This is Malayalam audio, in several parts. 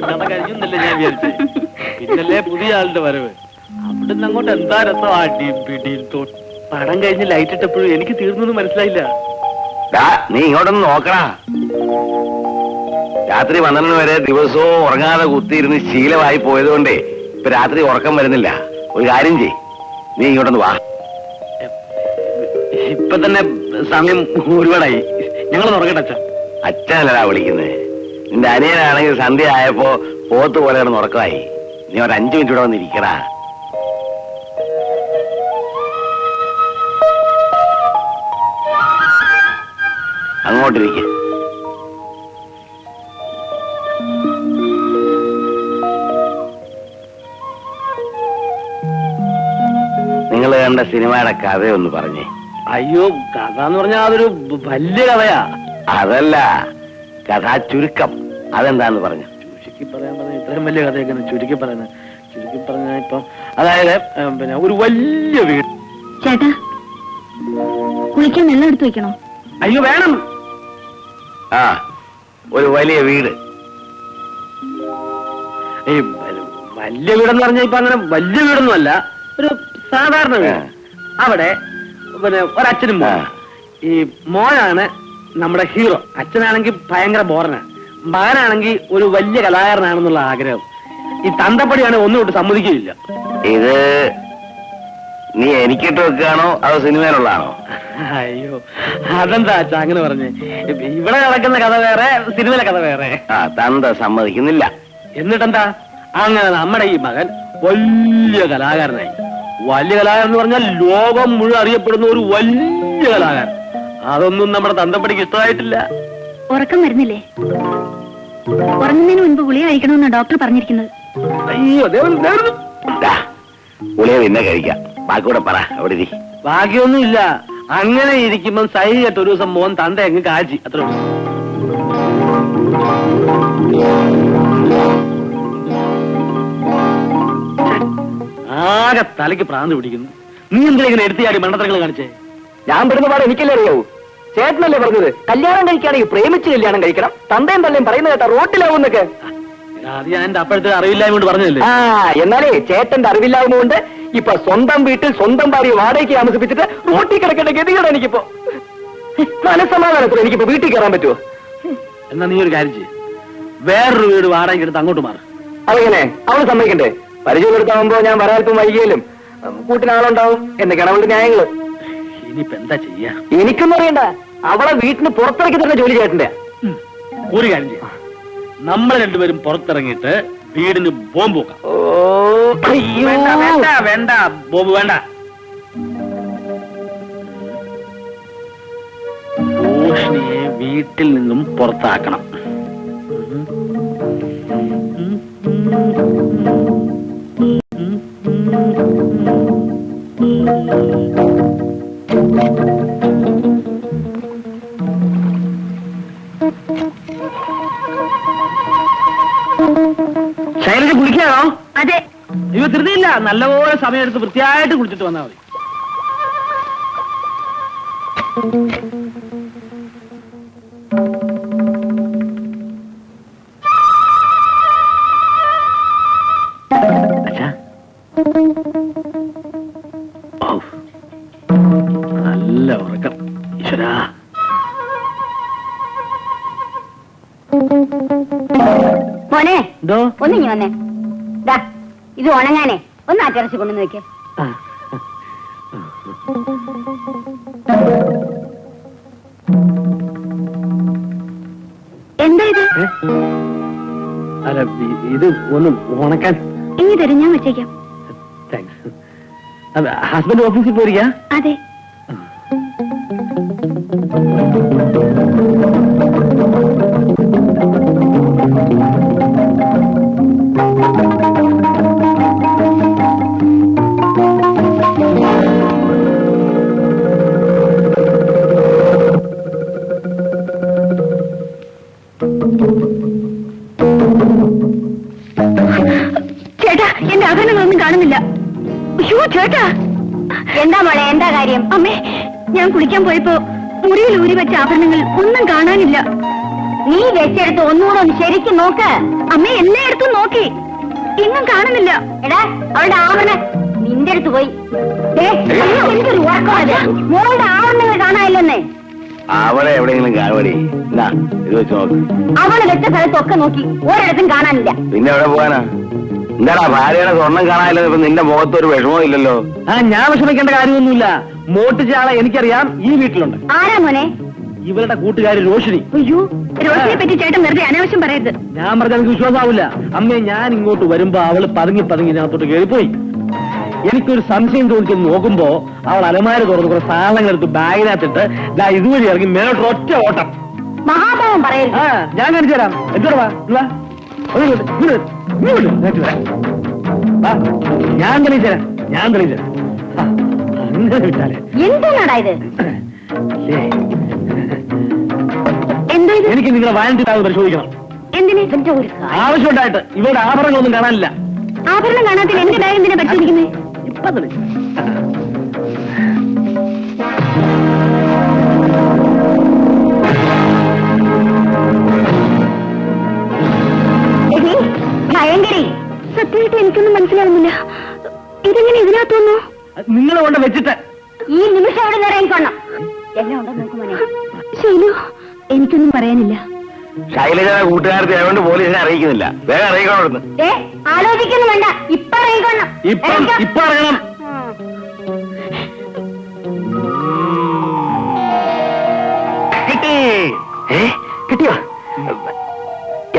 കഥ കഴിഞ്ഞല്ലേ ഞാൻ വിചാരിച്ചേ. പിന്നല്ലേ പുതിയ ആളുടെ വരവ്. അവിടുന്ന് അങ്ങോട്ട് എന്താ രസം. അടിയും പിടിയും പടം കഴിഞ്ഞ് ലൈറ്റ് ഇട്ടപ്പോഴും എനിക്ക് തീർന്നൊന്നും മനസ്സിലായില്ല. നീ ഇങ്ങോട്ടൊന്ന് നോക്കടാ. രാത്രി 12 വരെ ദിവസവും ഉറങ്ങാതെ കുത്തിയിരുന്ന് ശീലമായി പോയതുകൊണ്ടേ ഇപ്പൊ രാത്രി ഉറക്കം വരുന്നില്ല. ഒരു കാര്യം ചെയ്, നീ ഇങ്ങോട്ടൊന്ന് വാ. ഇപ്പൊ തന്നെ സമയം ഒരുപാടായി. ഞങ്ങൾ ഉറങ്ങട്ടെ അച്ഛൻ. അച്ഛനല്ലടാ വിളിക്കുന്നത്. നിന്റെ അനിയനാണെങ്കിൽ സന്ധ്യ ആയപ്പോ പോത്ത് പോലെ ഉറക്കമായി. നീ ഒരു 5 മിനിറ്റ് ഇവിടെ വന്നിരിക്കടാ. അങ്ങോട്ടിരിക്ക. നിങ്ങൾ കണ്ട സിനിമയുടെ കഥയൊന്ന് പറഞ്ഞേ. അയ്യോ, കഥ എന്ന് പറഞ്ഞാൽ അതൊരു വലിയ കഥയാ. അതല്ല, കഥാ ചുരുക്കം അതെന്താന്ന് പറഞ്ഞു. ചുരുക്കി പറയാൻ പറഞ്ഞ ഇത്രയും വലിയ കഥയൊക്കെ ചുരുക്കി പറയുന്നത്. ചുരുക്കി പറഞ്ഞ ഇപ്പം അതായത് പിന്നെ ഒരു വലിയ വീട്. ചേട്ടാ, കുളിക്കാൻ വെള്ളം എടുത്തു വെക്കണോ? അയ്യോ വേണം. ആ, ഒരു വലിയ വീട്. ഈ വലിയ വീടെന്ന് പറഞ്ഞാൽ ഇപ്പൊ അങ്ങനെ വലിയ വീടൊന്നും അല്ല, ഒരു സാധാരണ വീട്. അവിടെ പിന്നെ ഒരച്ഛനും മോനും. ഈ മോനാണ് നമ്മുടെ ഹീറോ. അച്ഛനാണെങ്കിൽ ഭയങ്കര ബോറനാണ്. മകനാണെങ്കിൽ ഒരു വലിയ കലാകാരനാണെന്നുള്ള ആഗ്രഹം. ഈ തന്തപ്പടിയാണ് ഒന്നും കൊണ്ട് സമ്മതിക്കില്ല. ഇത് നീ എനിക്കിട്ട് വെക്കുകയാണോ അതോ സിനിമയിലുള്ളതാണോ? അയ്യോ, അതെന്താ അച്ഛാ അങ്ങനെ പറഞ്ഞേ? ഇവിടെ നടക്കുന്ന കഥ വേറെ, സിനിമയിലെ കഥ വേറെ. തന്ത സമ്മതിക്കുന്നില്ല. എന്നിട്ടെന്താ, അങ്ങനെ നമ്മുടെ ഈ മകൻ വലിയ കലാകാരനായി. വലിയ കലാകാരൻ എന്ന് പറഞ്ഞാൽ ലോകം മുഴുവൻ അറിയപ്പെടുന്ന ഒരു വലിയ കലാകാരൻ. അതൊന്നും നമ്മുടെ തന്തപ്പടിക്ക് ഇഷ്ടമായിട്ടില്ല. ഉറക്കം വരുന്നില്ലേ? ഉറങ്ങുന്നതിന് മുൻപ് ഗുളിക കഴിക്കണമെന്നാണ് ഡോക്ടർ പറഞ്ഞിരിക്കുന്നത്. അയ്യോ, ഗുളിക പിന്നെ കഴിക്കാം. ബാക്കിയൂടെ പറ. അവിടെ ഇരി. ബാക്കിയൊന്നും ഇല്ല. അങ്ങനെ ഇരിക്കുമ്പം സൈകിട്ട് ഒരു ദിവസം മോൻ തന്ത അങ്ങ് കാച്ചി. അത്ര ആകെ തലയ്ക്ക് പ്രാന്ത് പിടിക്കുന്നു. നീ എന്തിനാ ഇങ്ങനെ എടുത്തിയാടി മണ്ടത്തരങ്ങൾ കാണിച്ചേ? ഞാൻ പെടുന്ന പാട് എനിക്കല്ലേ അറിയാവൂ. ചേട്ടനല്ലേ പറഞ്ഞത് കല്യാണം കഴിക്കുകയാണെങ്കിൽ പ്രേമിച്ച് കല്യാണം കഴിക്കണം. തന്തയും തള്ളയും പറയുന്നത് കേട്ടാ റോട്ടിലാവുന്നൊക്കെ. അത് ഞാൻ എന്റെ അപ്പോഴത്തെ അറിവില്ലായ്മ കൊണ്ട് പറഞ്ഞല്ലേ. ആ, എന്നാലേ ചേട്ടന്റെ അറിവില്ലായ്മ കൊണ്ട് ഇപ്പൊ സ്വന്തം വീട്ടിൽ സ്വന്തം ഭാര്യ വാടകയ്ക്ക് താമസിപ്പിച്ചിട്ട് റോട്ടിൽ കിടക്കേണ്ട ഗതികേടാണ് എനിക്കിപ്പോ. മനസ്സമാധാനത്തിൽ എനിക്കിപ്പോ വീട്ടിൽ കയറാൻ പറ്റുമോ? എന്നാ നീ ഒരു കാര്യം ചെയ്യ്, വേറൊരു വീട് വാടകയ്ക്ക് എടുത്ത് അങ്ങോട്ട് മാറും. അതെങ്ങനെ? അവള് സമ്മതിക്കണ്ടേ? പരിചയപ്പെടുത്താവുമ്പോ ഞാൻ വരാൽപ്പം വൈകിയാലും കൂട്ടിനാളുണ്ടാവും എന്നൊക്കെയാണ് അവളുടെ ന്യായങ്ങള്. ഇനിയിപ്പോ എന്താ ചെയ്യാ? എനിക്കൊന്നും അറിയണ്ട. അവളെ വീട്ടിന് പുറത്തിറക്കി തന്നെ ജോലി ചേട്ടന്റെ. ഒരു കാര്യം ചെയ്യാം, നമ്മൾ രണ്ടുപേരും പുറത്തിറങ്ങിയിട്ട് വീടിന് ബോംബ് വെക്കാം. വേണ്ട വേണ്ട വേണ്ട, ബോംബ് വേണ്ട. റോഷിനിയെ വീട്ടിൽ നിന്നും പുറത്താക്കണം. ശൈലജ കുളിക്കാണോ? അതെ. അയ്യോ, ധൃതിയില്ല. നല്ലപോലെ സമയം എടുത്ത് വൃത്തിയായിട്ട് കുളിച്ചിട്ട് വന്നാൽ മതി. നല്ല ഉറക്കം. ഈശ്വരാ, മോനെ എന്തോ? ഒന്നിങ്ങി വന്നേ. ഇത് ഉണങ്ങാനേ ഒന്ന് ആറ്റിറച്ചി കൊണ്ടുവന്ന് വെക്കേ. എന്താ ഇത്? അല്ല, ഇത് ഒന്ന് ഉണക്കാൻ. ഇനി തരും, ഞാൻ വെച്ചേക്കാം. താങ്ക്സ്. ഹസ്ബൻഡ് ഓഫീസിൽ പോയിരിക്കാ? അതെ. ചേട്ടാ, എന്റെ ആഭരണങ്ങളൊന്നും കാണുന്നില്ല. അയ്യോ ചേട്ടാ. എന്താ മോളെ, എന്താ കാര്യം? അമ്മേ, ഞാൻ കുളിക്കാൻ പോയപ്പോ മുറിയിൽ ഊരി വെച്ച ആഭരണങ്ങൾ ഒന്നും കാണാനില്ല. നീ വെച്ചെടുത്ത് ഒന്നുകൂടെ ഒന്ന് ശരിക്കും നോക്ക്. അമ്മ എല്ലായിടത്തും നോക്കി, എങ്ങും കാണുന്നില്ല. എടാ അവളുടെ ആവരണം നിന്റെ അടുത്ത് പോയി. എനിക്കൊരു ഉറക്കമാണ്. മോളുടെ ആവരണങ്ങൾ കാണാനില്ലെന്നേ. അവളെ എവിടെയെങ്കിലും കാണുവടി. എന്നാ ഇത് വെച്ച് നോക്ക്. അവള് വെച്ച സ്ഥലത്തൊക്കെ നോക്കി, ഒരിടത്തും കാണാനില്ല. പിന്നെ എവിടെ പോകാനാ? എന്താടാ ഭാര്യയുടെ സ്വർണം കാണാനില്ല. ഇപ്പൊ നിന്റെ മുഖത്ത് ഒരു വിഷമവും ഇല്ലല്ലോ. ഞാൻ വിഷമിക്കേണ്ട കാര്യമൊന്നുമില്ല. മോട്ടിച്ച ആളെ എനിക്കറിയാം, ഈ വീട്ടിലുണ്ട്. ആരാ മോനെ? ഇവരുടെ കൂട്ടുകാരി രോഷിനി. അയ്യോ, രോഷിനെ പറ്റി ചേട്ടൻ വെറുതെ അനാവശ്യം പറയരുത്. ഞാൻ പറഞ്ഞാൽ എനിക്ക് വിശ്വാസമാവില്ല. അമ്മേ, ഞാൻ ഇങ്ങോട്ട് വരുമ്പോ അവള് പതുങ്ങി ഇതിനകത്തോട്ട് കയറിപ്പോയി. എനിക്കൊരു സംശയം ചോദിച്ചെന്ന് നോക്കുമ്പോ അവൾ അലമാര തുറന്ന് കുറെ സാധനങ്ങൾ എടുത്ത് ബാഗിനകത്തിട്ട് ഇതുവഴി ഇറങ്ങി മേലോട്ട് ഒറ്റ ഓട്ടം. മഹാഭാവം പറയരുത്. ഞാൻ കാണിച്ചു തരാം. എന്തോടാ ഞാൻ തെളിയിച്ചുതരാം. അങ്ങനെ വിട്ടാലേ എന്തിനാടാ ഇത്? എന്താ ഇത്? എനിക്ക് നിങ്ങളെ വാലന്റി ബാഗ് പരിശോധിക്കണം. എന്തിനാ? ഇവന്റെ ഒരു കാര്യം. ആവശ്യമുണ്ടായിട്ട് ഇവരുടെ ആഭരണങ്ങളൊന്നും കാണാനില്ല. ആഭരണം കാണാത്തിൽ എന്റെ ബാഗ് എന്തിനാ പരിശോധിക്കുന്നത്? ഇപ്പൊ തെളിയിച്ചു. ഭയങ്കരി, സത്യമായിട്ട് എനിക്കൊന്നും മനസ്സിലാവുന്നില്ല. ഇതെങ്ങനെ ഇതിനകത്ത് വന്നു? നിങ്ങൾ കൊണ്ട് വെച്ചിട്ട് ഈ നിമിഷം അവിടെ നിറയിക്കൊള്ളണം. എല്ലാം ഉണ്ടോ നോക്കുമോനെ? ശൈലു, എനിക്കൊന്നും പറയാനില്ല. ശൈലജ കൂട്ടുകാരത്തെ ആയതുകൊണ്ട് പോലീസിനെ അറിയിക്കുന്നില്ല. വേഗം അറിയിക്കണമെന്ന്. ആലോചിക്കുന്നു വേണ്ട, ഇപ്പൊ അറിയിക്കൊള്ളണം. ഇപ്പൊ അറിയണം. കിട്ടി. കിട്ടിയോ?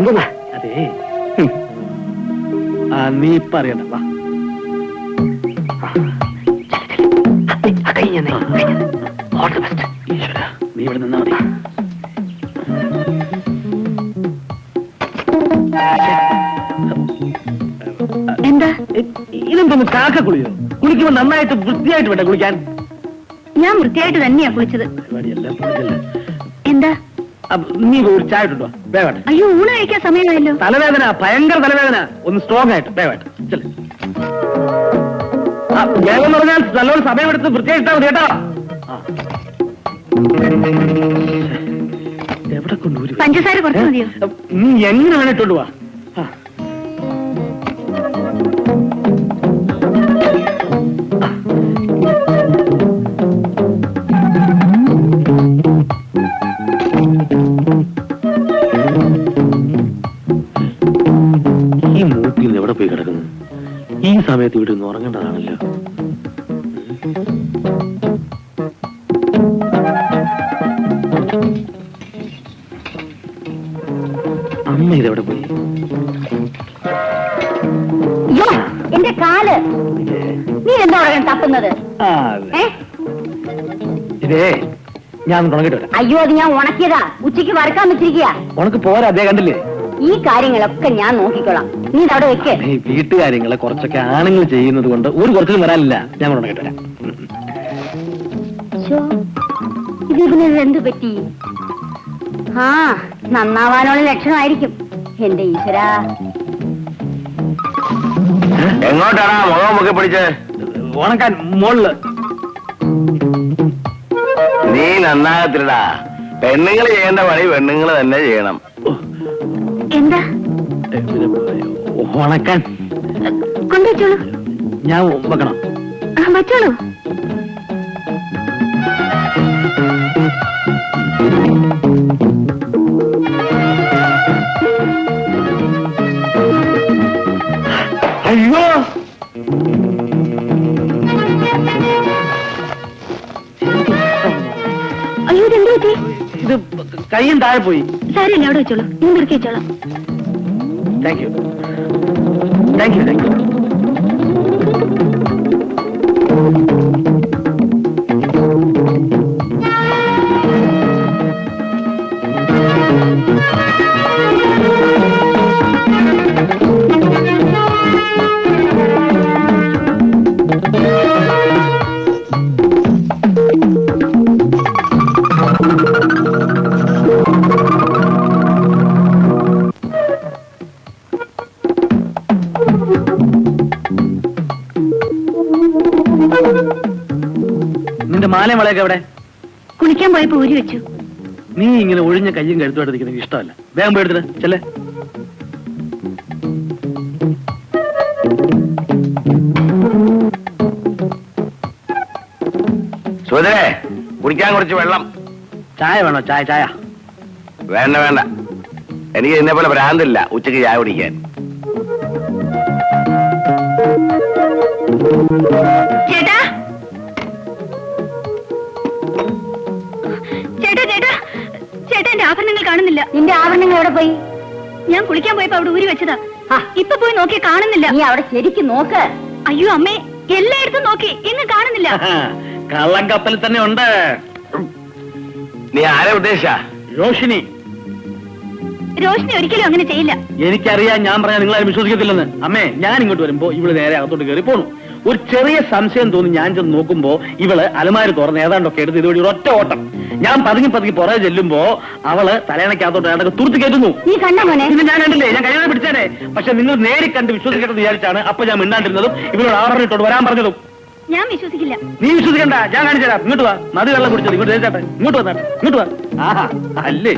എന്താ? അതെ, നീ ഇപ്പൊ അറിയണ്ട. വാ, ഈശ്വര, നീ ഇവിടെ നിന്നാ മതി. എന്താ? ഇതെന്തൊന്ന് കാക്ക കുളിയോ? കുളിക്കുമ്പോ നന്നായിട്ട് വൃത്തിയായിട്ട് വേണ്ട കുളിക്കാൻ. ഞാൻ വൃത്തിയായിട്ട് തന്നെയാ കുളിച്ചത്. പരിപാടിയെല്ലാം പൊളിച്ചല്ലേ. എന്താ? നീ ഒരു ചായ ഇട്ടുണ്ടോ? വേഗമായിട്ട്. അയ്യോ, ഊണ് കഴിക്കാൻ സമയമായല്ലോ. തലവേദന, ഭയങ്കര തലവേദന. ഒന്ന് സ്ട്രോങ് ആയിട്ട് വേഗമായിട്ട്. വേഗം പറഞ്ഞാൽ നല്ലോണം സമയമെടുത്ത് വൃത്തിയായിട്ടാ മതി കേട്ടോ. എവിടെ കൊണ്ടുപോയി? പഞ്ചസാര കുറച്ച് മതിയോ? നീ എങ്ങനെ വേണം ഇട്ടോണ്ട് പോവാ. ഈ മൂക്കിൽ എവിടെ പോയി കിടക്കുന്നു? ഈ സമയത്ത് ഇവിടെ നിന്ന് ഉറങ്ങേണ്ടതാണല്ലോ. അമ്മ ഇതെവിടെ പോയി? എന്റെ കാല്. നീ എന്താ തപ്പുന്നത്? ഇതേ ഞാൻ തുടങ്ങിട്ട് വരാം. അയ്യോ, അത് ഞാൻ ഉണക്കിയതാ. ഉച്ചയ്ക്ക് വറക്കാൻ വെച്ചിരിക്കുക. ഉണക്ക് പോരാ, അതേ കണ്ടില്ലേ? ഈ കാര്യങ്ങളൊക്കെ ഞാൻ നോക്കിക്കോളാം. നീ അവിടെ വെക്ക്. ഈ വീട്ടുകാര്യങ്ങളെ കുറച്ചൊക്കെ ആണുങ്ങൾ ചെയ്യുന്നത് കൊണ്ട് ഒരു കുറച്ചിലും വരാനില്ല. ഞാൻ ഉണക്കിട്ട് വരാം. ഇതിന് എന്ത് പറ്റി? നന്നാവാനുള്ള ലക്ഷണമായിരിക്കും. എന്റെ ഈശ്വര, എങ്ങോട്ടാണ് മുഖം മുക്കി പിടിച്ച്? ഉണക്കാൻ മോളില്. നീ നന്നാകത്തില്ലടാ. പെണ്ണുങ്ങൾ ചെയ്യേണ്ട പണി പെണ്ണുങ്ങൾ തന്നെ ചെയ്യണം. എന്താ? ഉണക്കാൻ കൊണ്ടുവച്ചോളൂ. ഞാൻ വെക്കണം. വച്ചോളൂ. അയ്യോ, അയ്യോ, ഇതെന്ത് പറ്റി? ഇത് കയ്യും താഴെ പോയി. സാരമില്ല, അവിടെ വെച്ചോളൂ. ഞാൻ പെറുക്കി വെച്ചോളാം. Thank you, thank you, thank you. നിന്റെ മാലയും വളയൊക്കെ എവിടെ? കുളിക്കാൻ പോയപ്പോ ഊരി വെച്ചു. നീ ഇങ്ങനെ ഒഴിഞ്ഞ കയ്യും കഴുത്തോട്ട് നിൽക്കുന്നത് ഇഷ്ടമല്ല. വേഗം പോയി എടുത്തിട്ട് ചെല്ലേ. സുഭദ്രേ, കുടിക്കാൻ കുറച്ച് വെള്ളം. ചായ വേണോ? ചായ ചായ വേണ്ട വേണ്ട, എനിക്ക് ഇന്നെ പോലെ ഭ്രാന്തില്ല ഉച്ചക്ക് ചായ കുടിക്കാൻ. ചേട്ടാ ചേട്ടാ ചേട്ടാ ചേട്ടാ, എന്റെ ആഭരണങ്ങൾ കാണുന്നില്ല. നിന്റെ ആഭരണങ്ങൾ എവിടെ പോയി? ഞാൻ കുളിക്കാൻ പോയപ്പോ അവിടെ ഊരി വെച്ചതാ. ഇപ്പൊ പോയി നോക്കി കാണുന്നില്ല. നീ അവിടെ ശരിക്കും നോക്ക്. അയ്യോ അമ്മേ, എല്ലായിടത്തും നോക്കി, എങ്ങും കാണുന്നില്ല. കള്ളം കപ്പലിൽ തന്നെ ഉണ്ട്. നീ ആരെ ഉദ്ദേശിച്ച? രോഷിനി. രോഷിനി ഒരിക്കലും അങ്ങനെ ചെയ്യില്ല. എനിക്കറിയാം, ഞാൻ പറഞ്ഞാൽ നിങ്ങളാരും വിശ്വസിക്കത്തില്ലെന്ന്. അമ്മേ, ഞാൻ ഇങ്ങോട്ട് വരുമ്പോ ഇവള് നേരെ അകത്തോട്ട് കയറി പോണു. ഒരു ചെറിയ സംശയം തോന്നി ഞാൻ ചെന്ന് നോക്കുമ്പോ ഇവള് അലമാരി തുറന്ന് ഏതാണ്ടൊക്കെ എടുത്ത് ഇതുവഴി ഒരൊറ്റ ഓട്ടം. ഞാൻ പതുങ്ങി പതുങ്ങി പുറകെ ചെല്ലുമ്പോ അവള് തലേണക്കകത്തോട്ട് ഏതൊക്കെ തുറച്ച് കയറ്റുന്നു. നീ കണ്ട മോനെ? പിന്നെ ഞാൻ കണ്ടില്ലേ, ഞാൻ കഴിയാതെ പിടിച്ചേനെ. പക്ഷെ നിങ്ങൾ നേരി കണ്ട് വിശ്വസിക്കട്ടെന്ന് വിചാരിച്ചാണ് അപ്പൊ ഞാൻ മിണ്ടാണ്ടിരുന്നതും ഇവരോട് ആവറിട്ടോട് വരാൻ പറഞ്ഞതും. ഞാൻ വിശ്വസിക്കില്ല. നീ വിശ്വസിക്കണ്ട, ഞാൻ കാണിച്ചുതരാം. ഇങ്ങോട്ട് വാ, മതി വെള്ളം കുടിച്ചത്. ഇങ്ങോട്ട് ചേട്ടാ, ഇങ്ങോട്ട് വന്നാട്ടെ, ഇങ്ങോട്ട് വാ. ആഹാ, അല്ലേ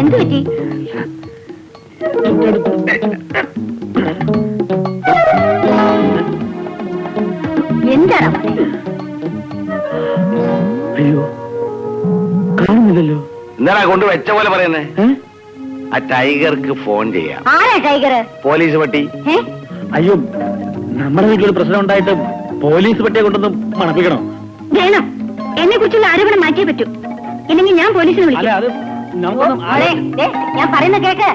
എന്ത് പറ്റി? എന്താണ് മോനെ? അയ്യോ, കാണുന്നില്ലല്ലോ. എന്താ കൊണ്ട് വെച്ച പോലെ പറയുന്നേ? ആ ടൈഗർക്ക് ഫോൺ ചെയ്യാം. ആരാ ടൈഗർ? പോലീസ് പട്ടി. അയ്യോ, നമ്മുടെ വീട്ടിലൊരു പ്രശ്നം ഉണ്ടായിട്ട് പോലീസ് പട്ടിയെ കൊണ്ടൊന്നും മണപ്പിക്കണോ? വേണം. എന്നെ കുറിച്ചുള്ള ആരോപണം മാറ്റിയേ പറ്റൂ. ഇല്ലെങ്കിൽ ഞാൻ പോലീസിനെ അല്ല, വിളിക്കാം. അത് നമുക്കൊന്നും ഞാൻ പറയുന്ന കേക്ക്.